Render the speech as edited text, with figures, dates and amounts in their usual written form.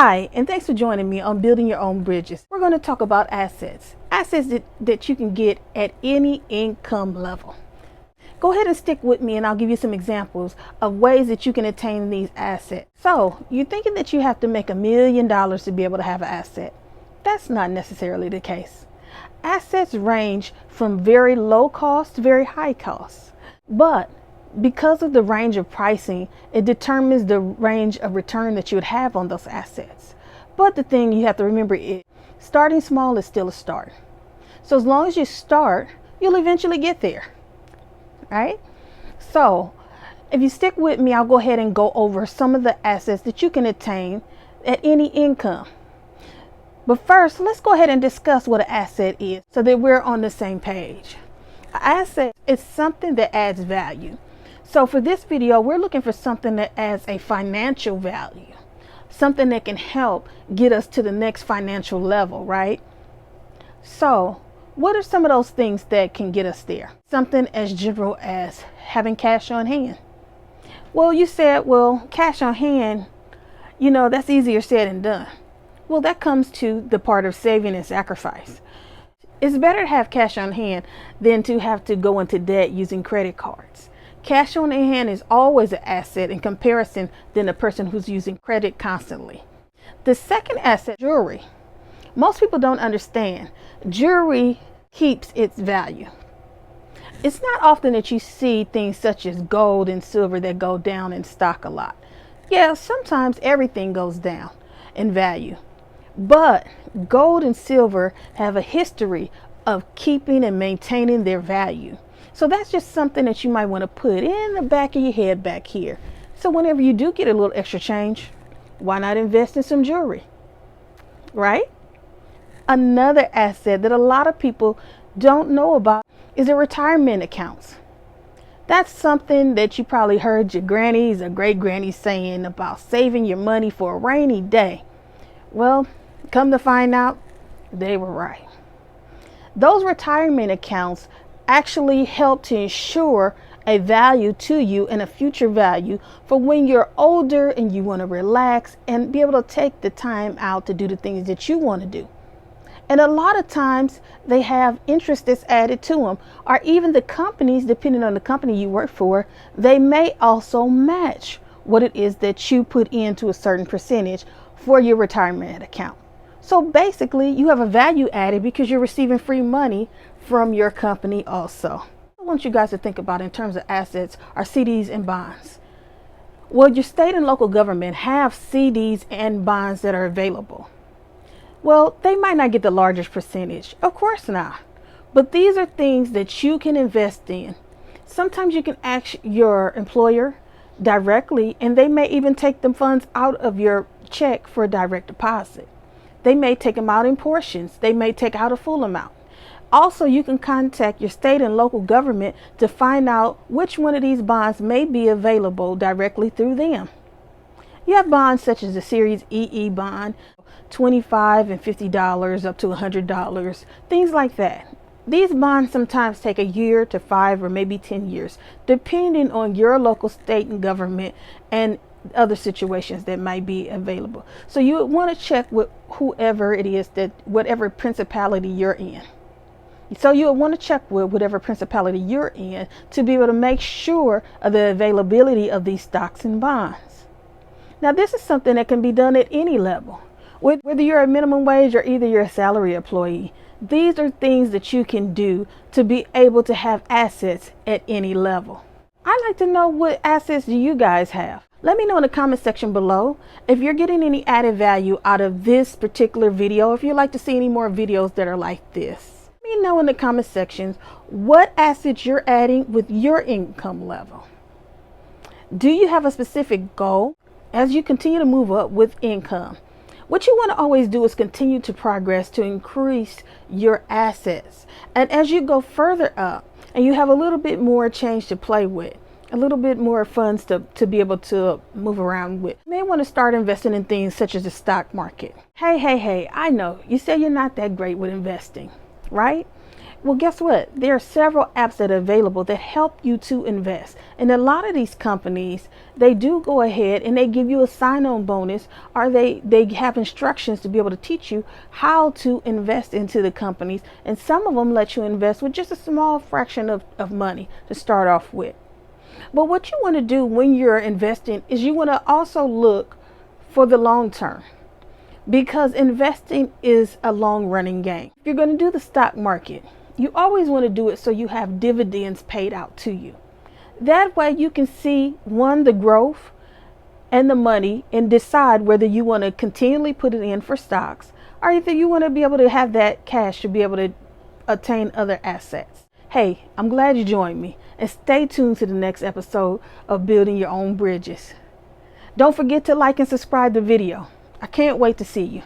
Hi, and thanks for joining me on Building Your Own Bridges. We're going to talk about assets that you can get at any income level. Go ahead and stick with me and I'll give you some examples of ways that you can attain these assets. So you're thinking that you have to make $1 million to be able to have an asset. That's not necessarily the case. Assets range from very low cost to very high cost. But because of the range of pricing, it determines the range of return that you would have on those assets. But the thing you have to remember is starting small is still a start. So as long as you start, you'll eventually get there, right? So if you stick with me, I'll go ahead and go over some of the assets that you can attain at any income. But first, let's go ahead and discuss what an asset is so that we're on the same page. An asset is something that adds value. So for this video, we're looking for something that adds a financial value, something that can help get us to the next financial level, right? So what are some of those things that can get us there? Something as general as having cash on hand. Well, you said, well, cash on hand, that's easier said than done. Well, that comes to the part of saving and sacrifice. It's better to have cash on hand than to have to go into debt using credit cards. Cash on hand is always an asset in comparison than a person who's using credit constantly. The second asset, jewelry. Most people don't understand. Jewelry keeps its value. It's not often that you see things such as gold and silver that go down in stock a lot. Yeah, sometimes everything goes down in value. But gold and silver have a history of keeping and maintaining their value. So that's just something that you might want to put in the back of your head back here. So whenever you do get a little extra change, why not invest in some jewelry, right? Another asset that a lot of people don't know about is a retirement accounts. That's something that you probably heard your grannies or great grannies saying about saving your money for a rainy day. Well, come to find out, they were right. Those retirement accounts actually help to ensure a value to you and a future value for when you're older and you want to relax and be able to take the time out to do the things that you want to do. And a lot of times they have interest that's added to them, or even the companies, depending on the company you work for, they may also match what it is that you put into a certain percentage for your retirement account. So basically you have a value added because you're receiving free money from your company also. I want you guys to think about in terms of assets are CDs and bonds. Well, your state and local government have CDs and bonds that are available. Well, they might not get the largest percentage, of course not, but these are things that you can invest in. Sometimes you can ask your employer directly and they may even take the funds out of your check for a direct deposit. They may take them out in portions. They may take out a full amount. Also, you can contact your state and local government to find out which one of these bonds may be available directly through them. You have bonds such as the Series EE bond, $25 and $50 up to $100, things like that. These bonds sometimes take a year to 5 or maybe 10 years, depending on your local state and government and other situations that might be available. So you would want to check with whoever it is, that whatever principality you're in. So you would want to check with whatever principality you're in to be able to make sure of the availability of these stocks and bonds. Now, this is something that can be done at any level. Whether you're a minimum wage or either you're a salary employee, these are things that you can do to be able to have assets at any level. I'd like to know, what assets do you guys have? Let me know in the comment section below if you're getting any added value out of this particular video, if you'd like to see any more videos that are like this. Let me know in the comment sections what assets you're adding with your income level. Do you have a specific goal as you continue to move up with income? What you want to always do is continue to progress to increase your assets. And as you go further up and you have a little bit more change to play with, a little bit more funds to be able to move around with, you may want to start investing in things such as the stock market. Hey, I know you say you're not that great with investing. right? Well, guess what? There are several apps that are available that help you to invest. And a lot of these companies, they do go ahead and they give you a sign-on bonus, or they have instructions to be able to teach you how to invest into the companies. And some of them let you invest with just a small fraction of money to start off with. But what you want to do when you're investing is you want to also look for the long term, because investing is a long running game. If you're going to do the stock market, you always want to do it so you have dividends paid out to you. That way you can see, one, the growth and the money, and decide whether you want to continually put it in for stocks, or either you want to be able to have that cash to be able to attain other assets. Hey, I'm glad you joined me, and stay tuned to the next episode of Building Your Own Bridges. Don't forget to like and subscribe the video. I can't wait to see you.